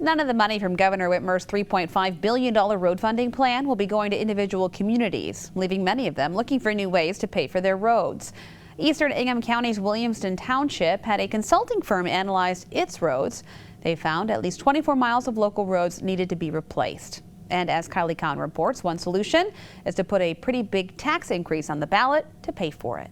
None of the money from Governor Whitmer's $3.5 billion road funding plan will be going to individual communities, leaving many of them looking for new ways to pay for their roads. Eastern Ingham County's Williamstown Township had a consulting firm analyze its roads. They found at least 24 miles of local roads needed to be replaced. And as Kylie Kahn reports, one solution is to put a pretty big tax increase on the ballot to pay for it.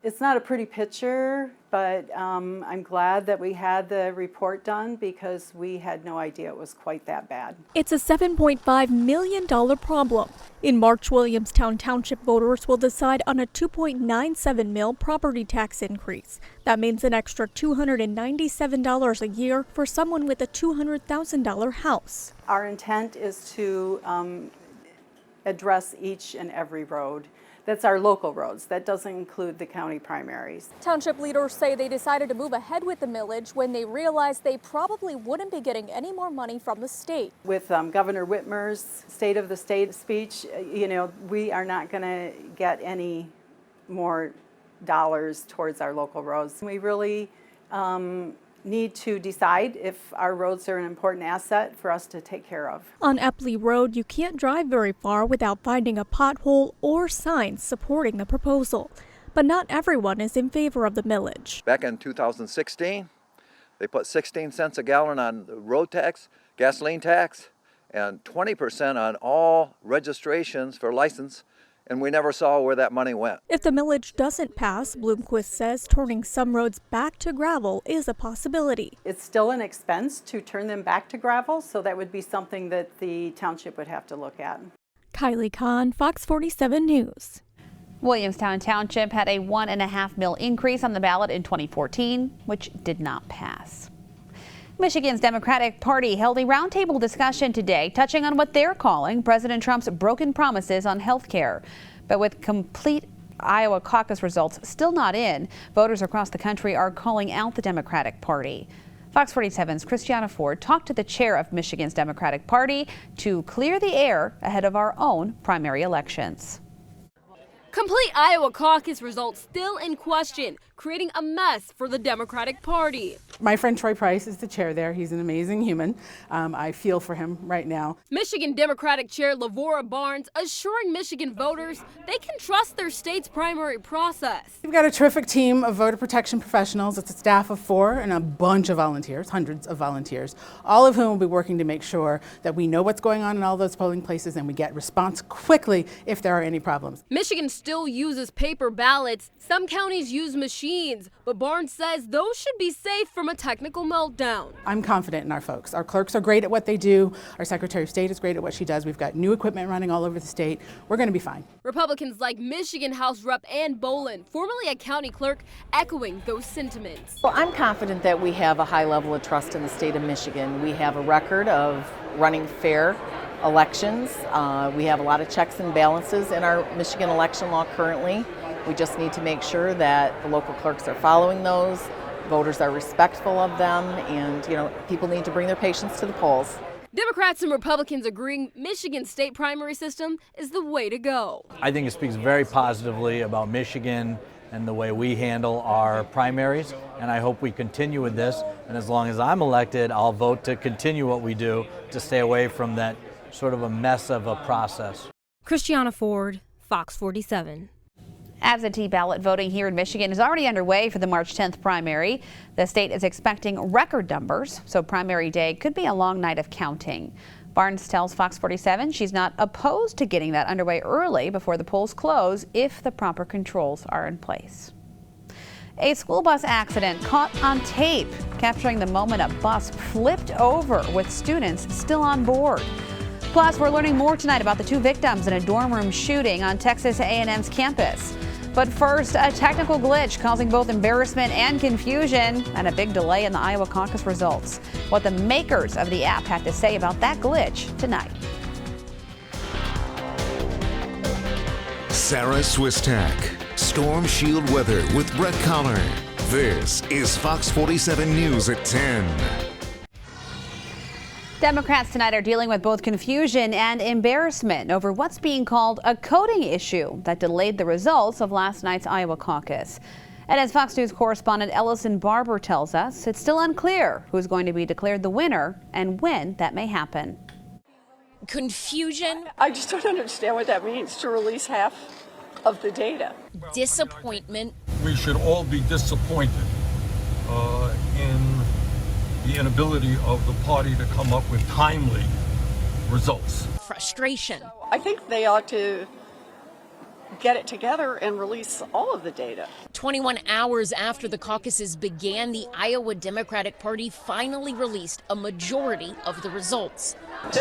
It's not a pretty picture, but I'm glad that we had the report done because we had no idea it was quite that bad. It's a $7.5 million problem. In March, Williamstown Township voters will decide on a $2.97 mil property tax increase. That means an extra $297 a year for someone with a $200,000 house. Our intent is to address each and every road. That's our local roads. That doesn't include the county primaries. Township leaders say they decided to move ahead with the millage when they realized they probably wouldn't be getting any more money from the state. With Governor Whitmer's State of the State speech, we are not going to get any more dollars towards our local roads. We really need to decide if our roads are an important asset for us to take care of. On Epley Road, you can't drive very far without finding a pothole or signs supporting the proposal. But not everyone is in favor of the millage. Back in 2016, they put 16 cents a gallon on road tax, gasoline tax, and 20% on all registrations for license. And we never saw where that money went. If the millage doesn't pass, Bloomquist says turning some roads back to gravel is a possibility. It's still an expense to turn them back to gravel, so that would be something that the township would have to look at. Kylie Kahn, Fox 47 News. Williamstown Township had a $1.5 mil increase on the ballot in 2014, which did not pass. Michigan's Democratic Party held a roundtable discussion today touching on what they're calling President Trump's broken promises on health care. But with complete Iowa caucus results still not in, voters across the country are calling out the Democratic Party. Fox 47's Christiana Ford talked to the chair of Michigan's Democratic Party to clear the air ahead of our own primary elections. Complete Iowa caucus results still in question, creating a mess for the Democratic Party. My friend Troy Price is the chair there. He's an amazing human. I feel for him right now. Michigan Democratic Chair Lavora Barnes assuring Michigan voters they can trust their state's primary process. We've got a terrific team of voter protection professionals. It's a staff of 4 and a bunch of volunteers, hundreds of volunteers, all of whom will be working to make sure that we know what's going on in all those polling places and we get response quickly if there are any problems. Michigan still uses paper ballots. Some counties use machines, but Barnes says those should be safe from a technical meltdown. I'm confident in our folks. Our clerks are great at what they do. Our Secretary of State is great at what she does. We've got new equipment running all over the state. We're going to be fine. Republicans like Michigan House Rep Ann Bolin, formerly a county clerk, echoing those sentiments. Well, I'm confident that we have a high level of trust in the state of Michigan. We have a record of running fair elections. We have a lot of checks and balances in our Michigan election law currently. We just need to make sure that the local clerks are following those, voters are respectful of them, and people need to bring their patients to the polls. Democrats and Republicans agreeing Michigan's state primary system is the way to go. I think it speaks very positively about Michigan and the way we handle our primaries, and I hope we continue with this. And as long as I'm elected, I'll vote to continue what we do to stay away from that sort of a mess of a process. Christiana Ford, Fox 47. Absentee ballot voting here in Michigan is already underway for the March 10th primary. The state is expecting record numbers, so primary day could be a long night of counting. Barnes tells Fox 47 she's not opposed to getting that underway early before the polls close if the proper controls are in place. A school bus accident caught on tape, capturing the moment a bus flipped over with students still on board. Plus, we're learning more tonight about the 2 victims in a dorm room shooting on Texas A&M's campus. But first, a technical glitch causing both embarrassment and confusion and a big delay in the Iowa caucus results. What the makers of the app have to say about that glitch tonight. Sarah Swistak, Storm Shield Weather with Brett Collar. This is Fox 47 News at 10. Democrats tonight are dealing with both confusion and embarrassment over what's being called a coding issue that delayed the results of last night's Iowa caucus. And as Fox News correspondent Ellison Barber tells us, it's still unclear who's going to be declared the winner and when that may happen. Confusion. I just don't understand what that means, to release half of the data. Disappointment. We should all be disappointed in the inability of the party to come up with timely results. Frustration. I think they ought to get it together and release all of the data. 21 hours after the caucuses began, the Iowa Democratic Party finally released a majority of the results. 2,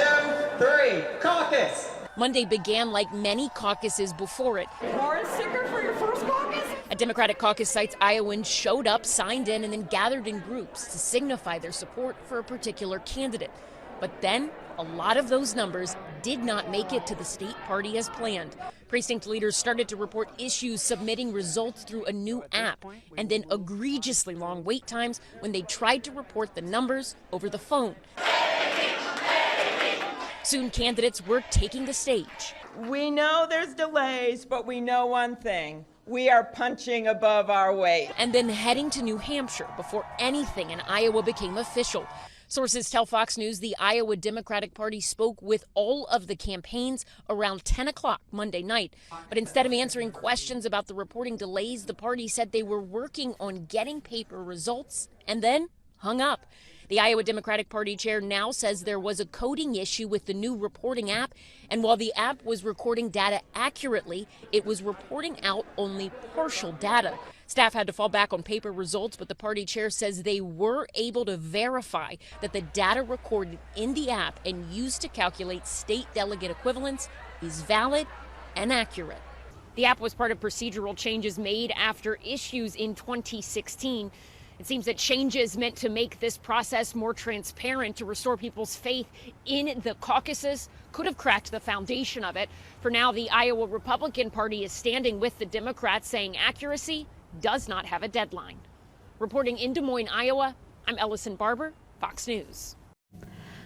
3, caucus! Monday began like many caucuses before it. More sticker for your first caucus? At Democratic caucus sites, Iowans showed up, signed in, and then gathered in groups to signify their support for a particular candidate. But then, a lot of those numbers did not make it to the state party as planned. Precinct leaders started to report issues submitting results through a new app, and then egregiously long wait times when they tried to report the numbers over the phone. Soon, candidates were taking the stage. We know there's delays, but we know one thing. We are punching above our weight. And then heading to New Hampshire before anything in Iowa became official. Sources tell Fox News the Iowa Democratic Party spoke with all of the campaigns around 10 o'clock Monday night. But instead of answering questions about the reporting delays, the party said they were working on getting paper results and then hung up. The Iowa Democratic Party chair now says there was a coding issue with the new reporting app, and while the app was recording data accurately, it was reporting out only partial data. Staff had to fall back on paper results, but the party chair says they were able to verify that the data recorded in the app and used to calculate state delegate equivalents is valid and accurate. The app was part of procedural changes made after issues in 2016. It seems that changes meant to make this process more transparent, to restore people's faith in the caucuses, could have cracked the foundation of it. For now, the Iowa Republican Party is standing with the Democrats, saying accuracy does not have a deadline. Reporting in Des Moines, Iowa, I'm Ellison Barber, Fox News.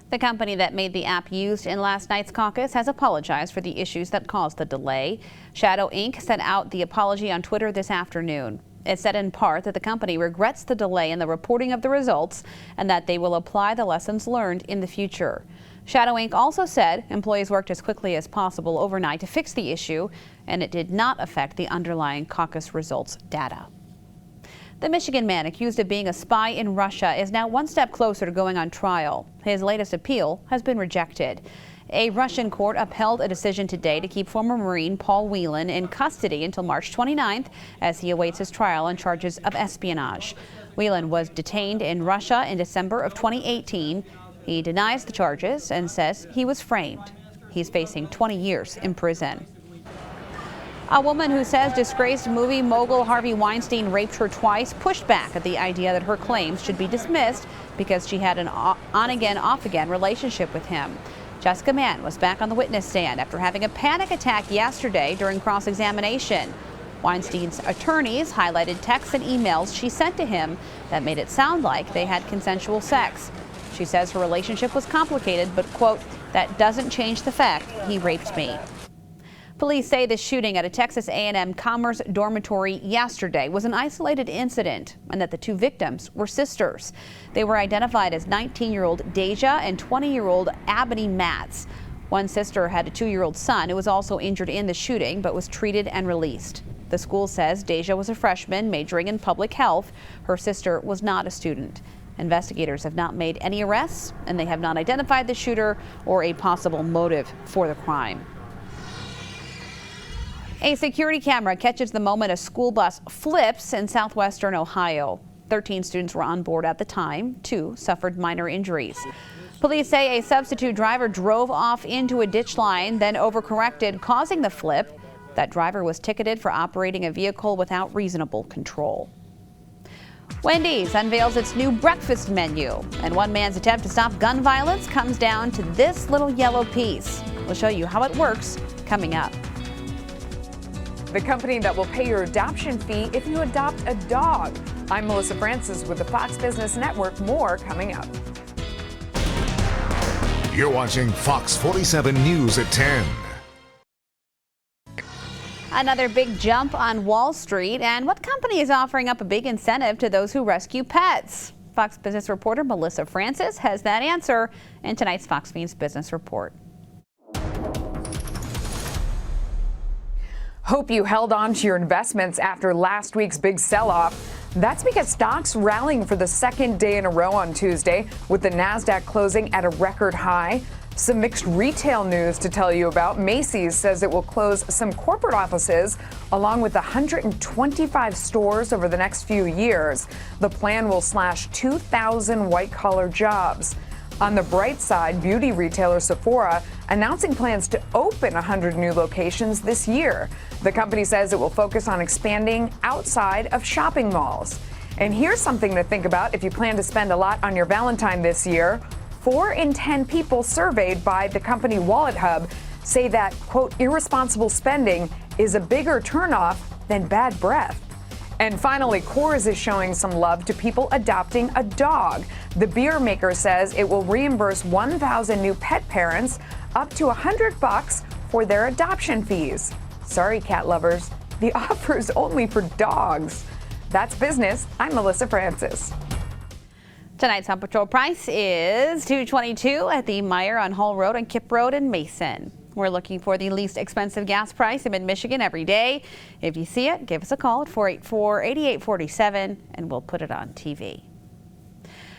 The company that made the app used in last night's caucus has apologized for the issues that caused the delay. Shadow Inc. sent out the apology on Twitter this afternoon. It said in part that the company regrets the delay in the reporting of the results and that they will apply the lessons learned in the future. Shadow Inc. also said employees worked as quickly as possible overnight to fix the issue, and it did not affect the underlying caucus results data. The Michigan man accused of being a spy in Russia is now one step closer to going on trial. His latest appeal has been rejected. A Russian court upheld a decision today to keep former Marine Paul Whelan in custody until March 29th as he awaits his trial on charges of espionage. Whelan was detained in Russia in December of 2018. He denies the charges and says he was framed. He's facing 20 years in prison. A woman who says disgraced movie mogul Harvey Weinstein raped her twice pushed back at the idea that her claims should be dismissed because she had an on-again, off-again relationship with him. Jessica Mann was back on the witness stand after having a panic attack yesterday during cross-examination. Weinstein's attorneys highlighted texts and emails she sent to him that made it sound like they had consensual sex. She says her relationship was complicated, but, quote, that doesn't change the fact he raped me. Police say the shooting at a Texas A&M Commerce dormitory yesterday was an isolated incident and that the two victims were sisters. They were identified as 19-year-old Deja and 20-year-old Abney Matz. One sister had a 2-year-old son who was also injured in the shooting but was treated and released. The school says Deja was a freshman majoring in public health. Her sister was not a student. Investigators have not made any arrests, and they have not identified the shooter or a possible motive for the crime. A security camera catches the moment a school bus flips in southwestern Ohio. 13 students were on board at the time. 2 suffered minor injuries. Police say a substitute driver drove off into a ditch line, then overcorrected, causing the flip. That driver was ticketed for operating a vehicle without reasonable control. Wendys unveils its new breakfast menu, and one man's attempt to stop gun violence comes down to this little yellow piece. We'll show you how it works coming up. The company that will pay your adoption fee if you adopt a dog. I'm Melissa Francis with the Fox Business Network. More coming up. You're watching Fox 47 News at 10. Another big jump on Wall Street, and what company is offering up a big incentive to those who rescue pets? Fox Business reporter Melissa Francis has that answer in tonight's Fox News Business Report. Hope you held on to your investments after last week's big sell-off. That's because stocks rallying for the second day in a row on Tuesday, with the Nasdaq closing at a record high. Some mixed retail news to tell you about. Macy's says it will close some corporate offices along with 125 stores over the next few years. The plan will slash 2,000 white-collar jobs. On the bright side, beauty retailer Sephora announcing plans to open 100 new locations this year. The company says it will focus on expanding outside of shopping malls. And here's something to think about if you plan to spend a lot on your Valentine this year. 4 in 10 people surveyed by the company Wallet Hub say that, quote, irresponsible spending is a bigger turnoff than bad breath. And finally, Coors is showing some love to people adopting a dog. The beer maker says it will reimburse 1,000 new pet parents up to $100 for their adoption fees. Sorry, cat lovers, the offer is only for dogs. That's business. I'm Melissa Francis. Tonight's on patrol price is $2.22 at the Meyer on Hull Road and Kip Road in Mason. We're looking for the least expensive gas price in mid-Michigan every day. If you see it, give us a call at 484-8847 and we'll put it on TV.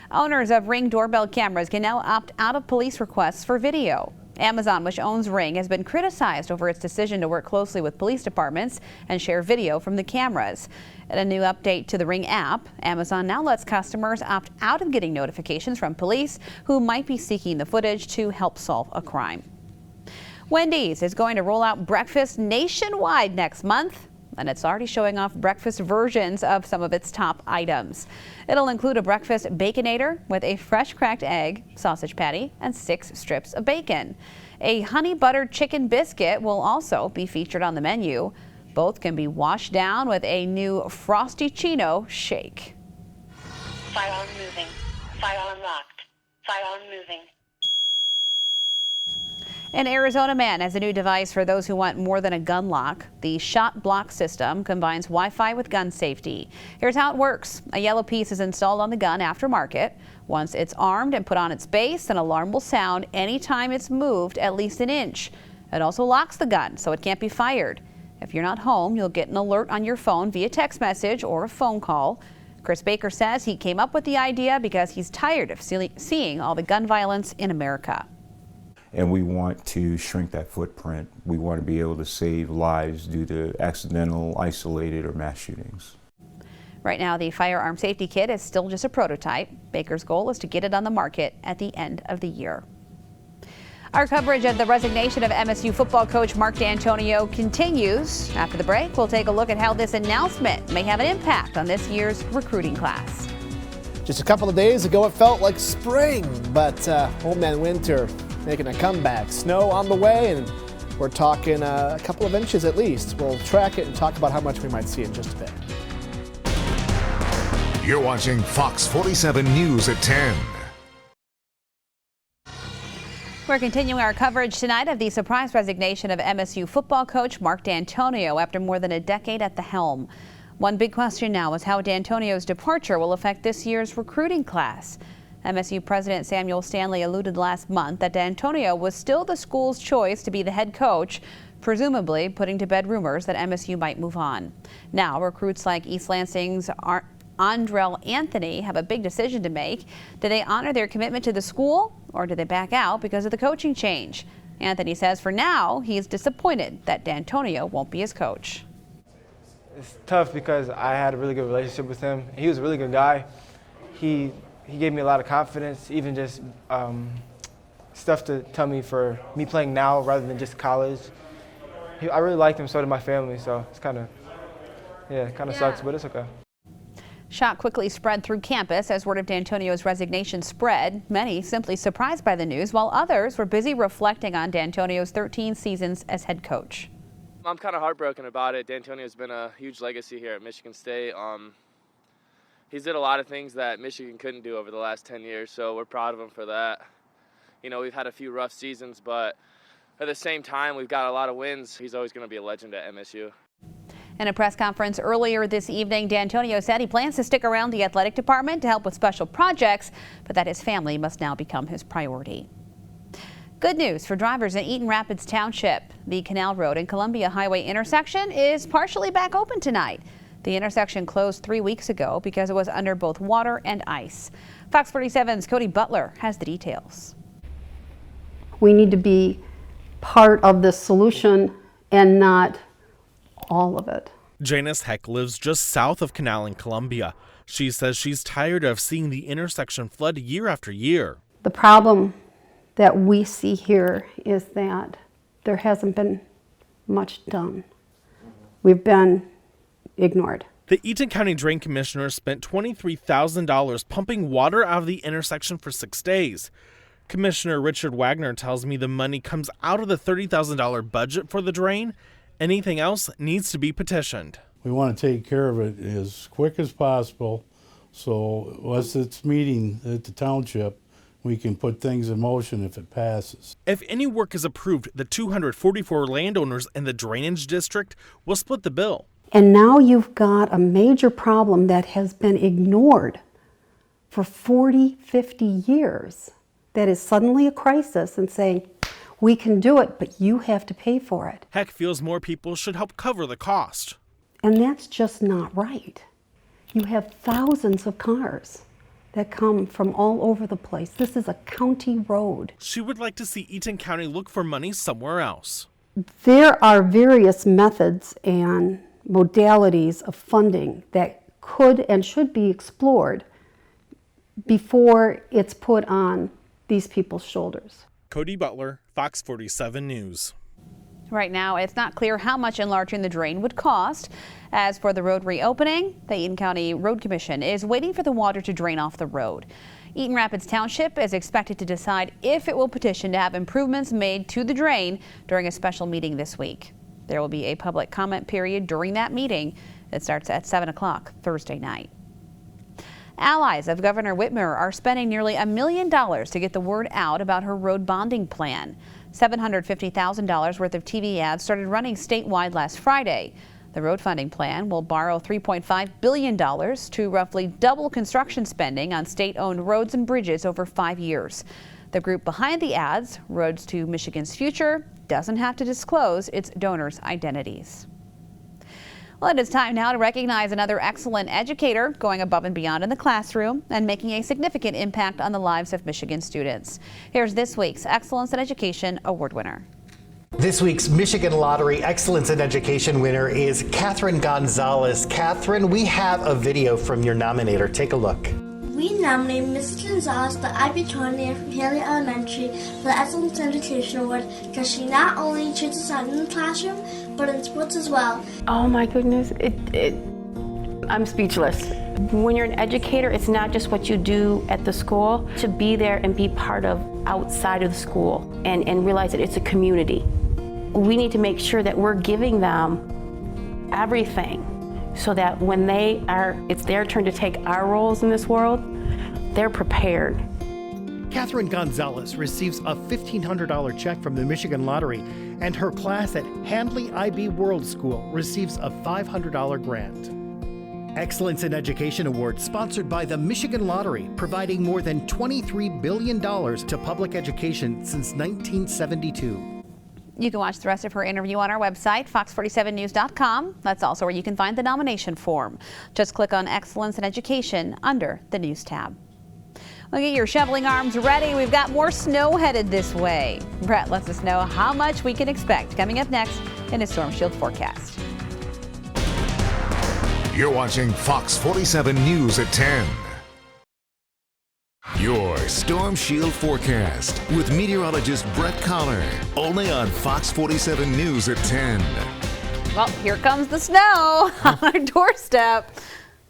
Owners of Ring doorbell cameras can now opt out of police requests for video. Amazon, which owns Ring, has been criticized over its decision to work closely with police departments and share video from the cameras. In a new update to the Ring app, Amazon now lets customers opt out of getting notifications from police who might be seeking the footage to help solve a crime. Wendys is going to roll out breakfast nationwide next month, and it's already showing off breakfast versions of some of its top items. It'll include a breakfast Baconator with a fresh cracked egg, sausage patty, and 6 strips of bacon. A honey buttered chicken biscuit will also be featured on the menu. Both can be washed down with a new Frosty Chino shake. Firearm moving. Firearm locked. Firearm moving. An Arizona man has a new device for those who want more than a gun lock. The Shot Block system combines Wi-Fi with gun safety. Here's how it works. A yellow piece is installed on the gun aftermarket. Once it's armed and put on its base, an alarm will sound anytime it's moved at least an inch. It also locks the gun so it can't be fired. If you're not home, you'll get an alert on your phone via text message or a phone call. Chris Baker says he came up with the idea because he's tired of seeing all the gun violence in America. And we want to shrink that footprint. We want to be able to save lives due to accidental, isolated, or mass shootings. Right now, the firearm safety kit is still just a prototype. Baker's goal is to get it on the market at the end of the year. Our coverage of the resignation of MSU football coach Mark Dantonio continues. After the break, we'll take a look at how this announcement may have an impact on this year's recruiting class. Just a couple of days ago, it felt like spring, but old man winter making a comeback. Snow on the way, and we're talking a couple of inches at least. We'll track it and talk about how much we might see in just a bit. You're watching Fox 47 News at 10. We're continuing our coverage tonight of the surprise resignation of MSU football coach Mark Dantonio after more than a decade at the helm. One big question now is how Dantonio's departure will affect this year's recruiting class. MSU President Samuel Stanley alluded last month that Dantonio was still the school's choice to be the head coach, presumably putting to bed rumors that MSU might move on. Now, recruits like East Lansing's Andrell Anthony have a big decision to make. Do they honor their commitment to the school, or do they back out because of the coaching change? Anthony says for now, he's disappointed that Dantonio won't be his coach. It's tough because I had a really good relationship with him. He was a really good guy. He gave me a lot of confidence, even just stuff to tell me for me playing now rather than just college. I really liked him, so did my family, so it's kind of sucks, but it's okay. Shock quickly spread through campus as word of Dantonio's resignation spread. Many simply surprised by the news, while others were busy reflecting on Dantonio's 13 seasons as head coach. I'm kind of heartbroken about it. Dantonio's been a huge legacy here at Michigan State. He's did a lot of things that Michigan couldn't do over the last 10 years, so we're proud of him for that. You know, we've had a few rough seasons, but at the same time, we've got a lot of wins. He's always going to be a legend at MSU. In a press conference earlier this evening, Dantonio said he plans to stick around the athletic department to help with special projects, but that his family must now become his priority. Good news for drivers in Eaton Rapids Township. The Canal Road and Columbia Highway intersection is partially back open tonight. The intersection closed 3 weeks ago because it was under both water and ice. Fox 47's Cody Butler has the details. We need to be part of the solution and not all of it. Janice Heck lives just south of Canal in Columbia. She says she's tired of seeing the intersection flood year after year. The problem that we see here is that there hasn't been much done. We've been ignored. The Eaton County Drain Commissioner spent $23,000 pumping water out of the intersection for 6 days. Commissioner Richard Wagner tells me the money comes out of the $30,000 budget for the drain. Anything else needs to be petitioned. We want to take care of it as quick as possible, so once it's meeting at the township, we can put things in motion if it passes. If any work is approved, the 244 landowners in the drainage district will split the bill. And now you've got a major problem that has been ignored for 40, 50 years. That is suddenly a crisis and saying, we can do it, but you have to pay for it. Heck feels more people should help cover the cost. And that's just not right. You have thousands of cars that come from all over the place. This is a county road. She would like to see Eaton County look for money somewhere else. There are various methods and modalities of funding that could and should be explored before it's put on these people's shoulders. Cody Butler, Fox 47 News. Right now, it's not clear how much enlarging the drain would cost. As for the road reopening, the Eaton County Road Commission is waiting for the water to drain off the road. Eaton Rapids Township is expected to decide if it will petition to have improvements made to the drain during a special meeting this week. There will be a public comment period during that meeting that starts at 7 o'clock Thursday night. Allies of Governor Whitmer are spending nearly $1 million to get the word out about her road bonding plan. $750,000 worth of TV ads started running statewide last Friday. The road funding plan will borrow $3.5 billion to roughly double construction spending on state-owned roads and bridges over 5 years. The group behind the ads, Roads to Michigan's Future, doesn't have to disclose its donors' identities. Well, it is time now to recognize another excellent educator going above and beyond in the classroom and making a significant impact on the lives of Michigan students. Here's this week's Excellence in Education Award winner. This week's Michigan Lottery Excellence in Education winner is Catherine Gonzalez. Catherine, we have a video from your nominator. Take a look. We nominate Mrs. Gonzalez, the IB Tornado from Haley Elementary, for the Excellence in Education Award because she not only teaches us in the classroom, but in sports as well. Oh my goodness, I'm speechless. When you're an educator, it's not just what you do at the school. To be there and be part of outside of the school and realize that it's a community. We need to make sure that we're giving them everything so that when it's their turn to take our roles in this world, they're prepared. Catherine Gonzalez receives a $1,500 check from the Michigan Lottery, and her class at Handley IB World School receives a $500 grant. Excellence in Education Award sponsored by the Michigan Lottery, providing more than $23 billion to public education since 1972. You can watch the rest of her interview on our website, fox47news.com. That's also where you can find the nomination form. Just click on Excellence in Education under the News tab. Well, get your shoveling arms ready. We've got more snow headed this way. Brett lets us know how much we can expect coming up next in a Storm Shield forecast. You're watching Fox 47 News at 10. Your Storm Shield forecast with meteorologist Brett Collar, only on Fox 47 News at 10. Well, here comes the snow on our doorstep.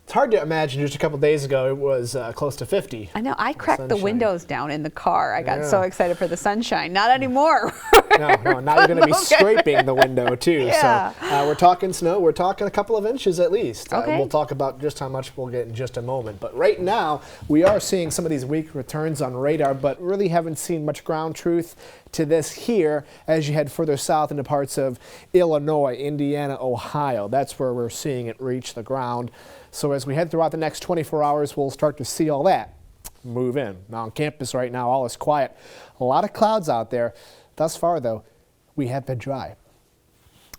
It's hard to imagine just a couple days ago it was close to 50. I know. I cracked the windows down in the car. I got Yeah. so excited for the sunshine. Not anymore. No, now you're going to be scraping the window too. Yeah. So we're talking snow. We're talking a couple of inches at least. Okay. We'll talk about just how much we'll get in just a moment. But right now, we are seeing some of these weak returns on radar, but really haven't seen much ground truth to this here as you head further south into parts of Illinois, Indiana, Ohio. That's where we're seeing it reach the ground. So as we head throughout the next 24 hours, we'll start to see all that move in. Now on campus right now, all is quiet. A lot of clouds out there. Thus far, though, we have been dry.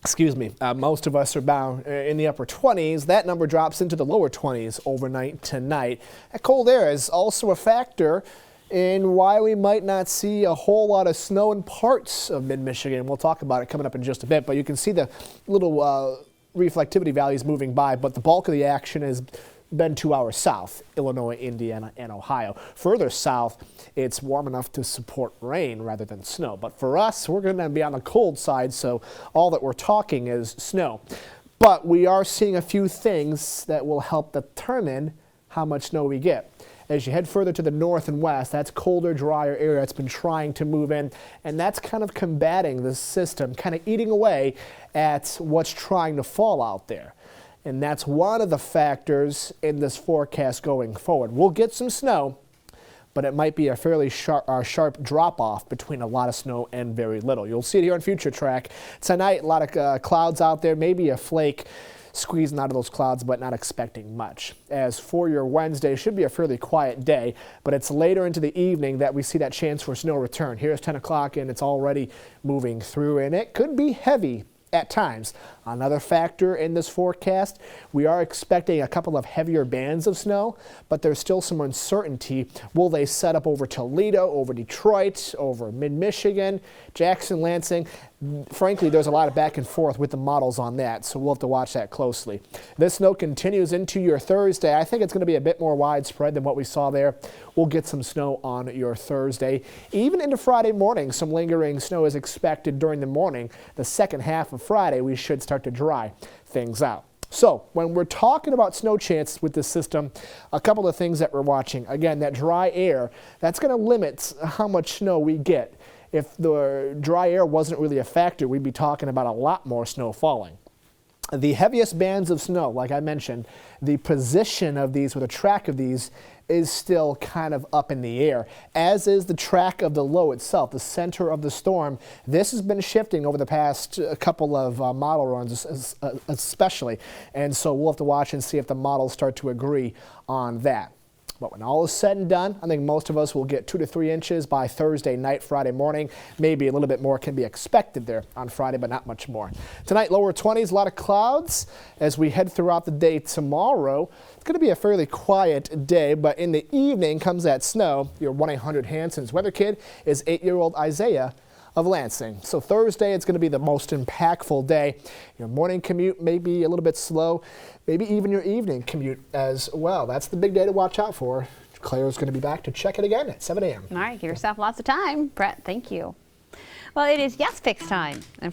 Excuse me. Most of us are bound in the upper 20s. That number drops into the lower 20s overnight tonight. That cold air is also a factor in why we might not see a whole lot of snow in parts of mid-Michigan. We'll talk about it coming up in just a bit, but you can see the little reflectivity values moving by, but the bulk of the action has been 2 hours south, Illinois, Indiana, and Ohio. Further south, it's warm enough to support rain rather than snow. But for us, we're going to be on the cold side, so all that we're talking is snow. But we are seeing a few things that will help determine how much snow we get. As you head further to the north and west, that's colder, drier area that's been trying to move in, and that's kind of combating the system, kind of eating away at what's trying to fall out there. And that's one of the factors in this forecast going forward. We'll get some snow, but it might be a fairly sharp drop-off between a lot of snow and very little. You'll see it here on Future Track. Tonight, a lot of clouds out there, maybe a flake squeezing out of those clouds, but not expecting much. As for your Wednesday, should be a fairly quiet day, but it's later into the evening that we see that chance for snow return. Here's 10 o'clock, and it's already moving through, and it could be heavy at times. Another factor in this forecast, we are expecting a couple of heavier bands of snow, but there's still some uncertainty. Will they set up over Toledo, over Detroit, over mid-Michigan, Jackson, Lansing? Frankly, there's a lot of back and forth with the models on that, so we'll have to watch that closely. This snow continues into your Thursday. I think it's going to be a bit more widespread than what we saw there. We'll get some snow on your Thursday. Even into Friday morning, some lingering snow is expected during the morning. The second half of Friday, we should start to dry things out. So when we're talking about snow chances with this system, a couple of things that we're watching. Again, that dry air, that's going to limit how much snow we get. If the dry air wasn't really a factor, we'd be talking about a lot more snow falling. The heaviest bands of snow, like I mentioned, the position of these or the track of these is still kind of up in the air, as is the track of the low itself, the center of the storm. This has been shifting over the past couple of model runs especially, and so we'll have to watch and see if the models start to agree on that. But when all is said and done, I think most of us will get 2 to 3 inches by Thursday night, Friday morning. Maybe a little bit more can be expected there on Friday, but not much more. Tonight, lower 20s, a lot of clouds. As we head throughout the day tomorrow, it's going to be a fairly quiet day, but in the evening comes that snow. Your 1-800-Hanson's weather kid is 8-year-old Isaiah of Lansing. So Thursday, it's going to be the most impactful day. Your morning commute may be a little bit slow, maybe even your evening commute as well. That's the big day to watch out for. Claire's going to be back to check it again at 7 a.m. All right, give yourself lots of time. Brett, thank you. Well, it is Yes Fix time. And for